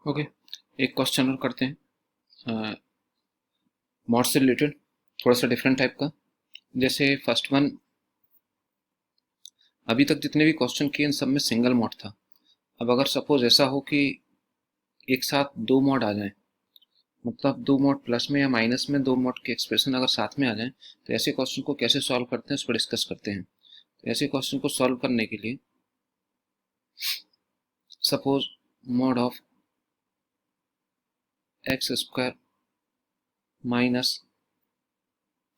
Okay, एक question और करते हैं मॉड से रिलेटेड, थोड़ा सा डिफरेंट टाइप का। जैसे फर्स्ट वन, अभी तक जितने भी क्वेश्चन किए इन सब में सिंगल मॉड था। अब अगर सपोज ऐसा हो कि एक साथ दो मॉड आ जाएं, मतलब दो मॉड प्लस में या माइनस में दो मॉड के एक्सप्रेशन अगर साथ में आ जाएं, तो ऐसे क्वेश्चन को कैसे सॉल्व करते हैं उस पर डिस्कस करते हैं। तो ऐसे क्वेश्चन को सॉल्व करने के लिए suppose mod of x square minus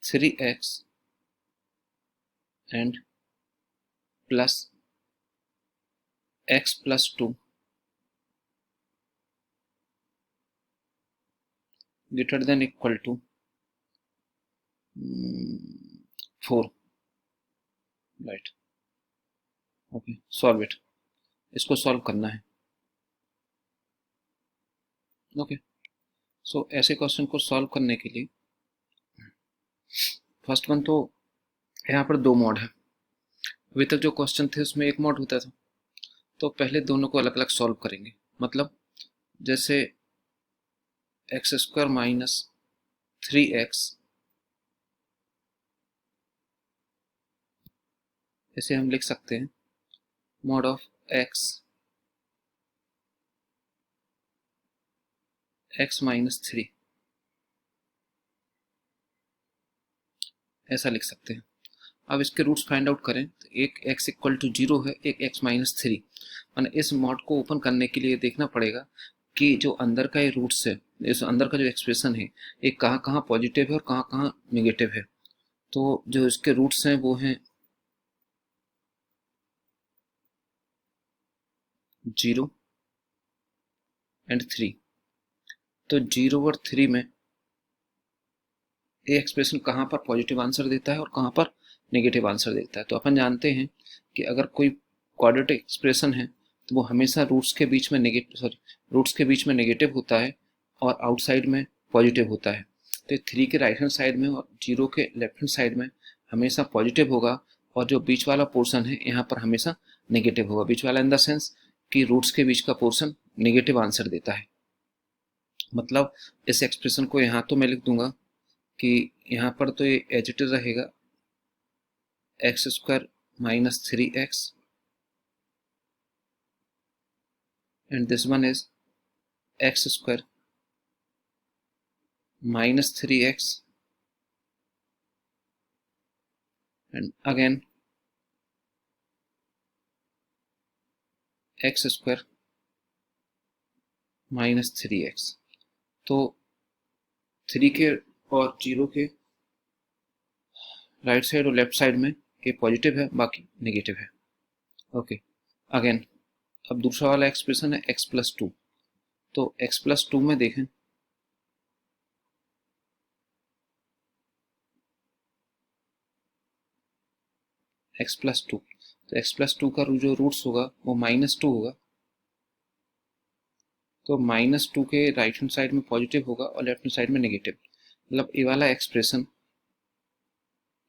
3x and plus x plus 2 greater than equal to 4, right. Okay, solve it, इसको सॉल्व करना है। ओके, सो ऐसे क्वेश्चन को सॉल्व करने के लिए फर्स्ट वन तो यहाँ पर दो मॉड है। अभी तक जो क्वेश्चन थे उसमें एक मॉड होता था, तो पहले दोनों को अलग अलग सॉल्व करेंगे। मतलब जैसे एक्स स्क्वायर माइनस 3x, ऐसे हम लिख सकते हैं मॉड ऑफ x माइनस 3, ऐसा लिख सकते हैं। अब इसके रूट्स फाइंड आउट करें तो एक x इक्वल टू 0 है, एक x माइनस 3। मैंने इस मॉड को ओपन करने के लिए देखना पड़ेगा कि जो अंदर का ये रूट्स है, इस अंदर का जो एक्सप्रेशन है, ये कहाँ कहाँ पॉजिटिव है और कहाँ कहाँ निगेटिव है। तो जो इसके रूट्स हैं वो हैं 0 एंड 3। तो 0 और 3 में ये एक्सप्रेशन कहाँ पर पॉजिटिव आंसर देता है और कहाँ पर नेगेटिव आंसर देता है। तो अपन जानते हैं कि अगर कोई क्वाड्रेटिक एक्सप्रेशन है तो वो हमेशा रूट्स के बीच में नेगेटिव होता है और आउटसाइड में पॉजिटिव होता है। तो 3 के राइट हैंड साइड में और 0 के लेफ्ट हैंड साइड में हमेशा पॉजिटिव होगा, और जो बीच वाला पोर्शन है यहाँ पर हमेशा नेगेटिव होगा। बीच वाला इन द सेंस कि रूट्स के बीच का पोर्शन नेगेटिव आंसर देता है। मतलब इस एक्सप्रेशन को यहाँ तो मैं लिख दूंगा कि यहाँ पर तो ये एज इट इज रहेगा x square minus 3x and this one is x square minus 3x and again x square minus 3x। तो 3 के और 0 के राइट साइड और लेफ्ट साइड में ये पॉजिटिव है, बाकी नेगेटिव है। ओके, अगेन अब दूसरा वाला एक्सप्रेशन है x प्लस 2। तो x प्लस 2 में देखें x प्लस 2, तो x प्लस 2 का जो रूट्स होगा वो -2 होगा। तो -2 के राइट हैंड साइड में पॉजिटिव होगा और लेफ्ट हैंड साइड में नेगेटिव। मतलब ये वाला एक्सप्रेशन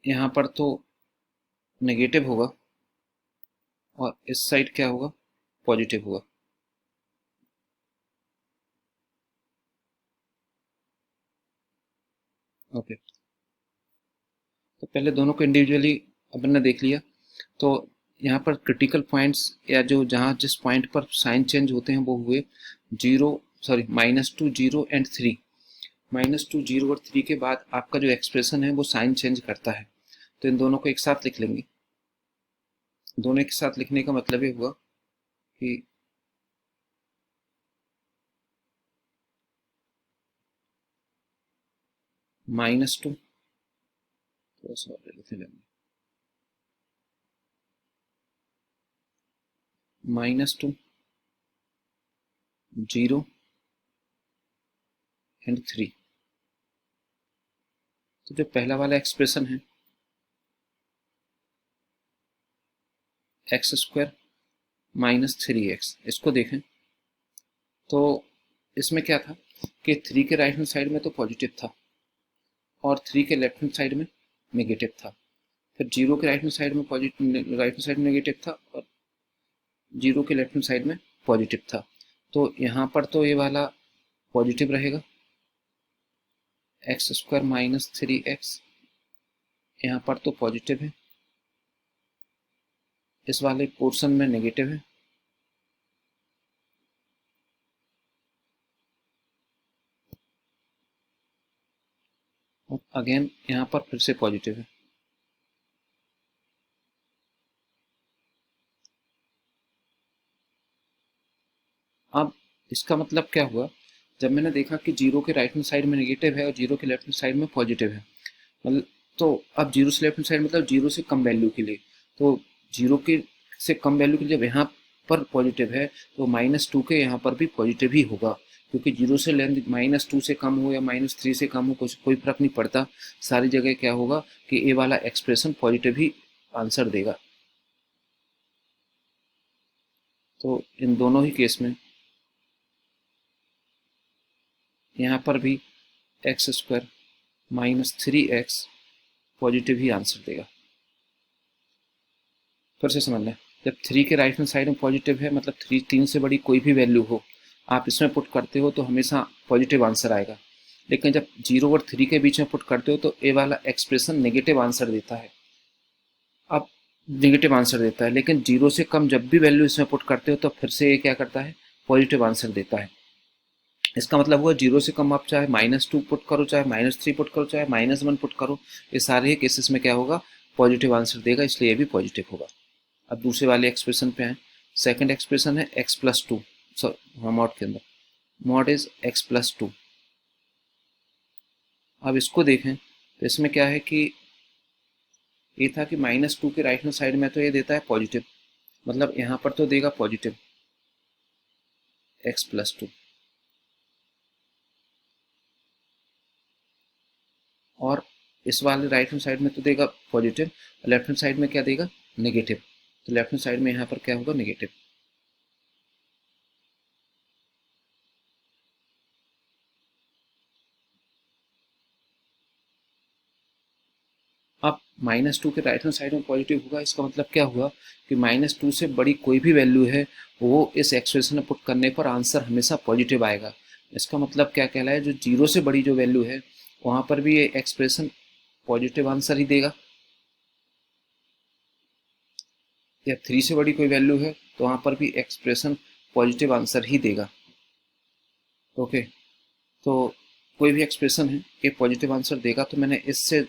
यहाँ पर तो नेगेटिव होगा और इस साइड क्या होगा, पॉजिटिव होगा। ओके, तो पहले दोनों को इंडिविजुअली अपन ने देख लिया। तो यहाँ पर क्रिटिकल पॉइंट्स या जो जहाँ जिस पॉइंट पर साइन चेंज होते हैं वो हुए -2, 0 एंड 3। -2, 0 और 3 के बाद आपका जो एक्सप्रेशन है वो साइन चेंज करता है। तो इन दोनों को एक साथ लिख लेंगे। दोनों एक साथ लिखने का मतलब ये हुआ कि -2, थोड़ा सा और लिख लेंगे, -2, 0 एंड 3। तो जो पहला वाला एक्सप्रेशन है एक्स स्क्वायर माइनस 3x, इसको देखें तो इसमें क्या था कि 3 के राइट हैंड साइड में तो पॉजिटिव था और 3 के लेफ्ट हैंड साइड में नेगेटिव था। फिर 0 के राइट हैंड साइड में नेगेटिव था और 0 के लेफ्ट हैंड साइड में पॉजिटिव था। तो यहाँ पर तो ये वाला पॉजिटिव रहेगा, एक्स स्क्वायर माइनस 3x, यहाँ पर तो पॉजिटिव है, इस वाले पोर्शन में नेगेटिव है, और अगेन यहाँ पर फिर से पॉजिटिव है। अब इसका मतलब क्या हुआ, जब मैंने देखा कि जीरो के राइट हैंड साइड में नेगेटिव है और जीरो के लेफ्ट हैंड साइड में पॉजिटिव है, मतलब तो अब जीरो से लेफ्ट हैंड साइड मतलब जीरो से कम वैल्यू के लिए, तो जीरो के से कम वैल्यू के लिए जब यहाँ पर पॉजिटिव है तो -2 के यहाँ पर भी पॉजिटिव ही होगा, क्योंकि जीरो से लेंथ -2 से कम हो या -3 से कम हो कुछ कोई फर्क नहीं पड़ता, सारी जगह क्या होगा कि ए वाला एक्सप्रेशन पॉजिटिव ही आंसर देगा। तो इन दोनों ही केस में यहाँ पर भी एक्स स्क्वायर -3x पॉजिटिव ही आंसर देगा। फिर से समझ लें, जब 3 के राइट हैंड साइड में पॉजिटिव है मतलब 3 से बड़ी कोई भी वैल्यू हो आप इसमें पुट करते हो तो हमेशा पॉजिटिव आंसर आएगा, लेकिन जब 0 और 3 के बीच में पुट करते हो तो ए वाला एक्सप्रेशन नेगेटिव आंसर देता है। अब नेगेटिव आंसर देता है, लेकिन 0 से कम जब भी वैल्यू इसमें पुट करते हो तो फिर से ये क्या करता है, पॉजिटिव आंसर देता है। इसका मतलब हुआ 0 से कम आप चाहे -2 पुट करो, चाहे -3 पुट करो, चाहे -1 पुट करो, ये सारे केसेस में क्या होगा, पॉजिटिव आंसर देगा, इसलिए ये भी पॉजिटिव होगा। अब दूसरे वाले एक्सप्रेशन पे आए, सेकंड एक्सप्रेशन है x+2, मॉड के अंदर मॉड इज x+2। अब इसको देखें तो इसमें क्या है कि ये था कि -2 के राइट हैंड साइड में तो ये देता है पॉजिटिव, मतलब यहाँ पर तो देगा पॉजिटिव x+2, और इस वाले राइट हैंड साइड में तो देगा पॉजिटिव, लेफ्ट हैंड साइड में क्या देगा, नेगेटिव, तो लेफ्ट हैंड साइड में यहाँ पर क्या होगा, नेगेटिव। अब -2 के राइट हैंड साइड में पॉजिटिव होगा, इसका मतलब क्या हुआ कि -2 से बड़ी कोई भी वैल्यू है वो इस एक्सप्रेशन में पुट करने पर आंसर हमेशा पॉजिटिव आएगा। इसका मतलब क्या कहलाए, जो 0 से बड़ी जो वैल्यू है वहां पर भी ये एक्सप्रेशन पॉजिटिव आंसर ही देगा, या 3 से बड़ी कोई वैल्यू है तो वहां पर भी एक्सप्रेशन पॉजिटिव आंसर ही देगा। ओके, तो कोई भी एक्सप्रेशन है ये पॉजिटिव आंसर देगा। तो मैंने इससे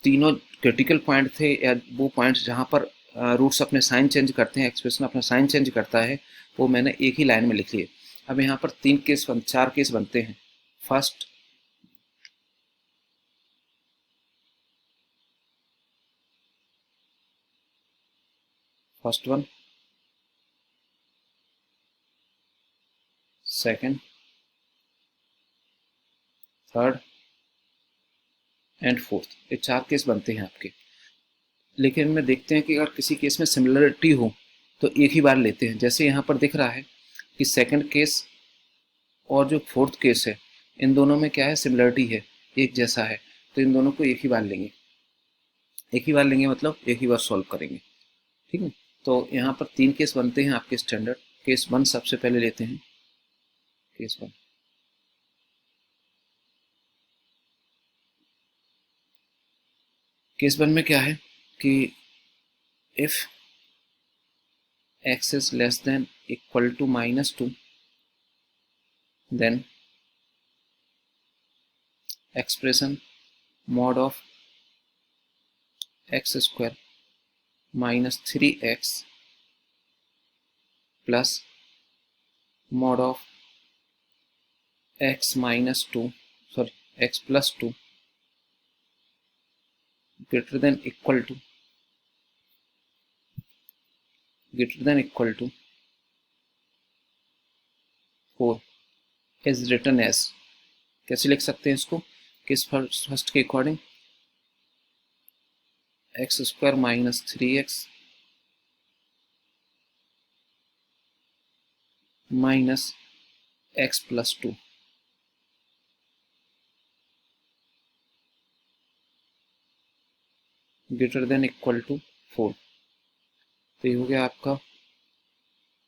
तीनों क्रिटिकल पॉइंट थे, या वो पॉइंट्स जहाँ पर रूट्स अपने साइन चेंज करते हैं, एक्सप्रेशन अपना साइन चेंज करता है, वो मैंने एक ही लाइन में लिख लिए। अब यहाँ पर चार केस बनते हैं। First, first one, second, third and fourth, ये चार केस बनते हैं आपके। लेकिन में देखते हैं कि अगर किसी केस में सिमिलरिटी हो तो एक ही बार लेते हैं। जैसे यहाँ पर दिख रहा है कि सेकंड केस और जो फोर्थ केस है इन दोनों में क्या है, सिमिलरिटी है, एक जैसा है, तो इन दोनों को एक ही बार लेंगे। एक ही बार लेंगे मतलब एक ही बार सॉल्व करेंगे, ठीक है। तो यहाँ पर तीन केस बनते हैं आपके स्टैंडर्ड। केस वन सबसे पहले लेते हैं, केस वन। केस वन में क्या है कि if x is less than equal to -2 then expression mod of x square -3x plus mod of x minus 2, sorry, x plus 2 greater than equal to 4 is written as, कैसे लिख सकते हैं इसको, किस फर्स्ट के according, x square -3x minus x plus 2 greater than equal to 4। तो ये हो गया आपका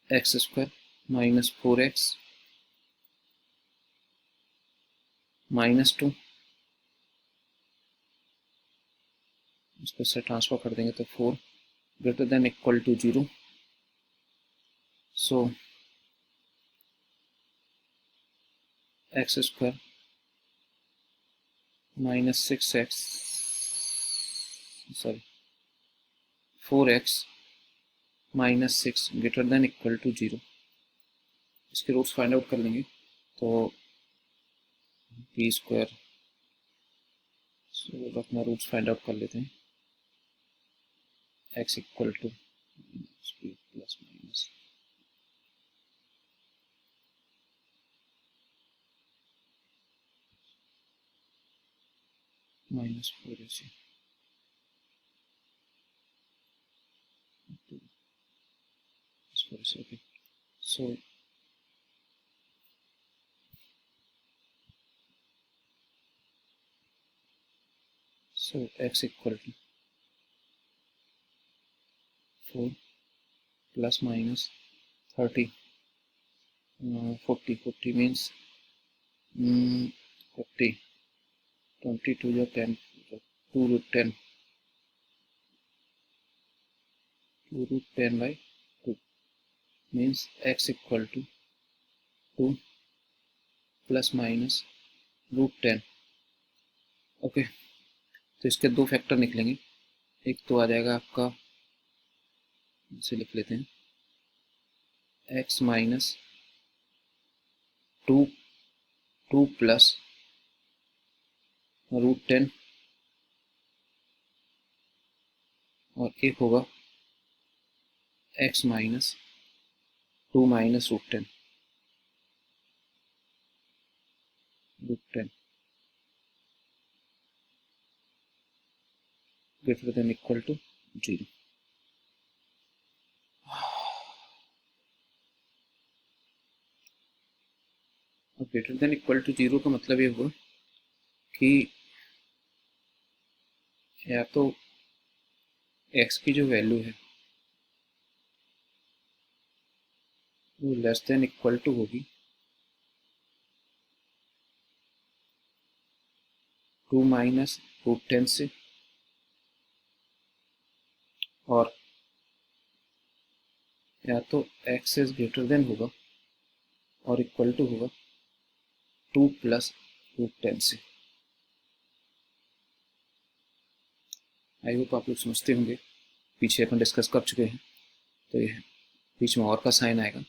एक्स स्क्वायर -4x -2, इसको इससे ट्रांसफर कर देंगे तो 4 greater than equal to 0, so x square -6x, sorry 4x -6 greater than equal to 0। इसके रूट्स फाइंड आउट कर लेंगे तो b², अपना रूट्स फाइंड आउट कर लेते हैं। x equal two plus minus -4ac okay, so x equal to 4 plus minus 30, 40 means 40, 22 जो 10, 2 root 10, 2 root 10 by 2 means x equal to 2 plus minus root 10। Okay, तो इसके दो फैक्टर निकलेंगे। एक तो आ जाएगा आपका, इसे लिख लेते हैं, x माइनस 2 प्लस रूट 10, और एक होगा x minus 2 minus root 10 greater than equal to 0। और ग्रेटर देन इक्वल टू 0 का मतलब ये हुआ कि या तो x की जो वैल्यू है वो लेस देन इक्वल टू होगी 2 माइनस रूट 10 से, और या तो x इज ग्रेटर देन होगा और इक्वल टू होगा 2 प्लस रूट 10 से। आई होप आप लोग समझते होंगे, पीछे अपन डिस्कस कर चुके हैं। तो ये बीच में और का साइन आएगा,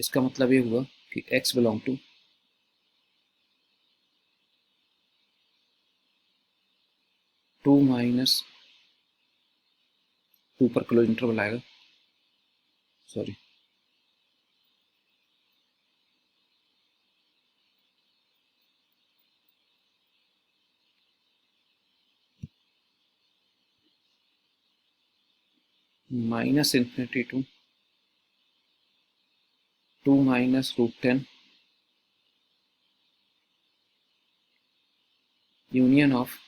इसका मतलब ये हुआ कि x बिलोंग टू 2 माइनस 2 पर क्लोज इंटरवल आएगा, sorry minus infinity to 2 minus root 10 union of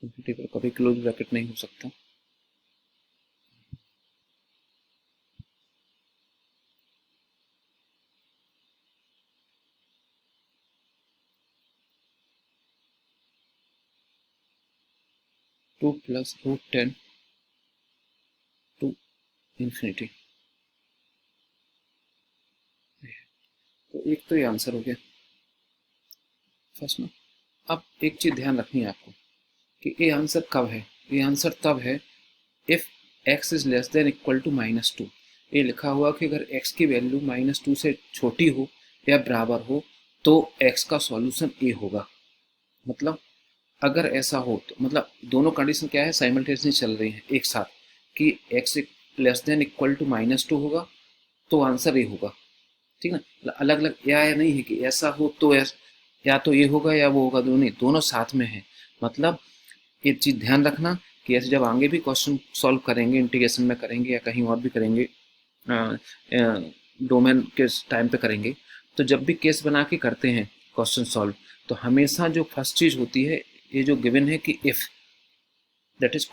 infinity पर कभी क्लोज ब्रैकेट नहीं हो सकता। Two plus root 10 to infinity. तो एक तो ये आंसर हो गया फर्स्ट में। अब एक चीज ध्यान रखनी है आपको कि ये आंसर कब है। ये आंसर तब है if x is less than equal to -2। ये लिखा हुआ कि अगर x की वैल्यू -2 से छोटी हो या बराबर हो तो x का सॉल्यूशन a होगा। मतलब अगर ऐसा हो तो मतलब दोनों कंडीशन क्या है, साइमल्टेनियसली चल रही है एक साथ, कि x less than equal to -2 होगा तो आंसर a होगा। ठीक ना, अलग अलग या नहीं है कि ऐसा हो तो या तो ये होगा या वो होगा, दोनों साथ में है। मतलब ये चीज ध्यान रखना कि ऐसे जब आगे भी क्वेश्चन सॉल्व करेंगे, इंटीग्रेशन में करेंगे या कहीं और भी करेंगे, डोमेन के टाइम पे करेंगे, तो जब भी केस बना के करते हैं क्वेश्चन सॉल्व, तो हमेशा जो फर्स्ट चीज होती है, ये जो गिवन है कि इफ, दैट इज